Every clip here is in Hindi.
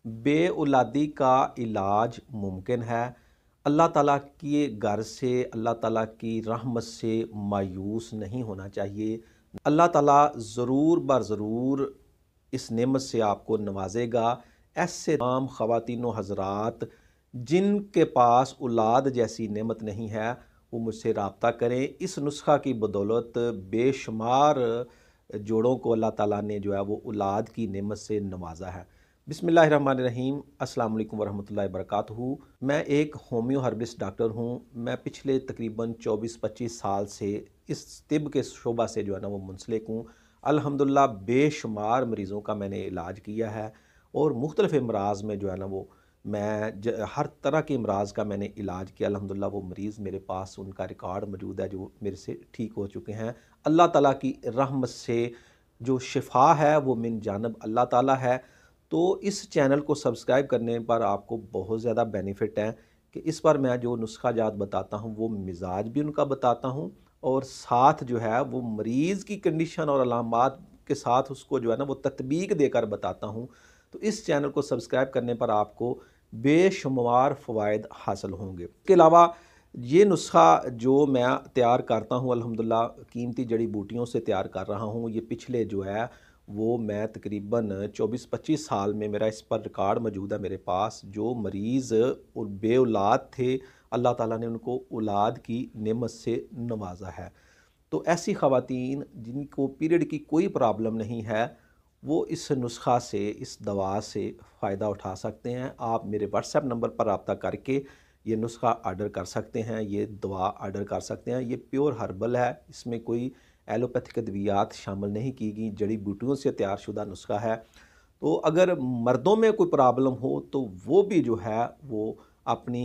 बे औलादी का इलाज मुमकिन है। अल्लाह ताला के घर से, अल्लाह ताला की रहमत से मायूस नहीं होना चाहिए। अल्लाह ताला ज़रूर बर ज़रूर इस नेमत से आपको नवाजेगा। ऐसे तमाम ख़वातीन व हज़रात जिनके पास औलाद जैसी नेमत नहीं है, वो मुझसे रब्ता करें। इस नुस्खा की बदौलत बेशुमार जोड़ों को अल्लाह ताला ने जो है वो औलाद की नेमत से नवाजा है। बिस्मिल्लाहिर्रहमानिर्रहीम, अस्सलाम वालेकुम वरहमतुल्लाहि वबरकातुहू। मैं एक होम्यो हर्बिस्ट डॉक्टर हूँ। मैं पिछले तकरीबन 24-25 साल से इस तिब के शोबा से जो है ना वो मुंसलिक हूँ। अल्हम्दुलिल्लाह बेशुमार मरीज़ों का मैंने इलाज किया है और मुख्तलिफ़ अमराज़ में जो है ना वो हर तरह के अमराज़ का मैंने इलाज किया। अल्हम्दुलिल्लाह वो मरीज़ मेरे पास, उनका रिकॉर्ड मौजूद है जो मेरे से ठीक हो चुके हैं। अल्लाह ताला की रहमत से जो शिफा है वो मिन जानिब अल्लाह ताला है। तो इस चैनल को सब्सक्राइब करने पर आपको बहुत ज़्यादा बेनिफिट है कि इस पर मैं जो नुस्खा जात बताता हूँ वो मिजाज भी उनका बताता हूँ और साथ जो है वो मरीज़ की कंडीशन और अलामात के साथ उसको जो है ना वो तत्बीक देकर बताता हूँ। तो इस चैनल को सब्सक्राइब करने पर आपको बेशुमार फ़वाइद हासिल होंगे। इसके अलावा ये नुस्खा जो मैं तैयार करता हूँ अल्हम्दुलिल्लाह कीमती जड़ी बूटियों से तैयार कर रहा हूँ। ये पिछले जो है वो मैं तकरीबन 24-25 साल में मेरा इस पर रिकॉर्ड मौजूद है मेरे पास। जो मरीज़ और बे औलाद थे, अल्लाह ताला ने उनको औलाद की नेमत से नवाजा है। तो ऐसी ख़वातीन जिनको पीरियड की कोई प्रॉब्लम नहीं है, वो इस नुस्खा से, इस दवा से फ़ायदा उठा सकते हैं। आप मेरे व्हाट्सएप नंबर पर रब्ता करके ये नुस्खा ऑर्डर कर सकते हैं, ये दवा ऑर्डर कर सकते हैं। ये प्योर हर्बल है, इसमें कोई एलोपैथिक अद्वियात शामिल नहीं की गई, जड़ी बूटियों से तैयार शुदा नुस्खा है। तो अगर मर्दों में कोई प्रॉब्लम हो तो वो भी जो है वो अपनी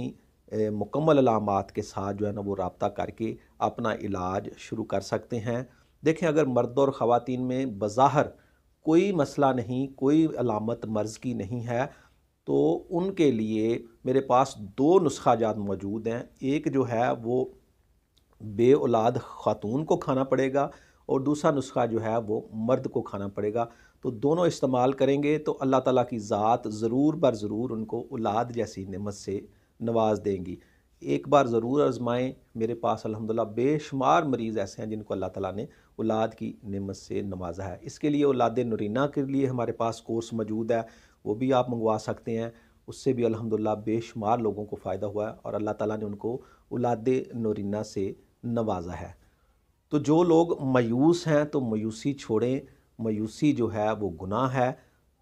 मुकम्मल अलामात के साथ जो है ना वो रब्ता करके अपना इलाज शुरू कर सकते हैं। देखें, अगर मर्द और ख़वातीन में बज़ाहिर कोई मसला नहीं, कोई अलामत मर्ज़ की नहीं है, तो उनके लिए मेरे पास 2 नुस्खा जात मौजूद हैं। एक जो है वो बे औलाद ख़ातून को खाना पड़ेगा और दूसरा नुस्खा जो है वो मर्द को खाना पड़ेगा। तो दोनों इस्तेमाल करेंगे तो अल्लाह ताला की ज़ात ज़रूर बर ज़रूर उनको औलाद जैसी नेमत से नवाज देंगी। एक बार ज़रूर आज़माएँ। मेरे पास अल्हम्दुलिल्लाह बेशुमार मरीज़ ऐसे हैं जिनको अल्लाह ताला ने औलाद की नेमत से नवाजा है। इसके लिए औलाद नूरीना के लिए हमारे पास कोर्स मौजूद है, वो भी आप मंगवा सकते हैं। उससे भी अल्हम्दुलिल्लाह बेशुमार लोगों को फ़ायदा हुआ है और अल्लाह ताला ने उनको औलाद नूरीना से नवाजा है। तो जो लोग मायूस हैं तो मायूसी छोड़ें, मायूसी जो है वो गुनाह है।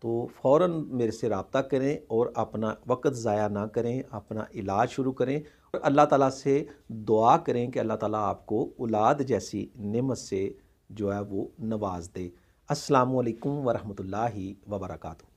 तो फ़ौरन मेरे से रब्ता करें और अपना वक़्त ज़ाया ना करें, अपना इलाज शुरू करें और अल्लाह ताला से दुआ करें कि अल्लाह ताला आपको औलाद जैसी नेमत से जो है वो नवाज़ दे। अस्सलामु अलैकुम वरहमतुल्लाहि वबरकातुहू।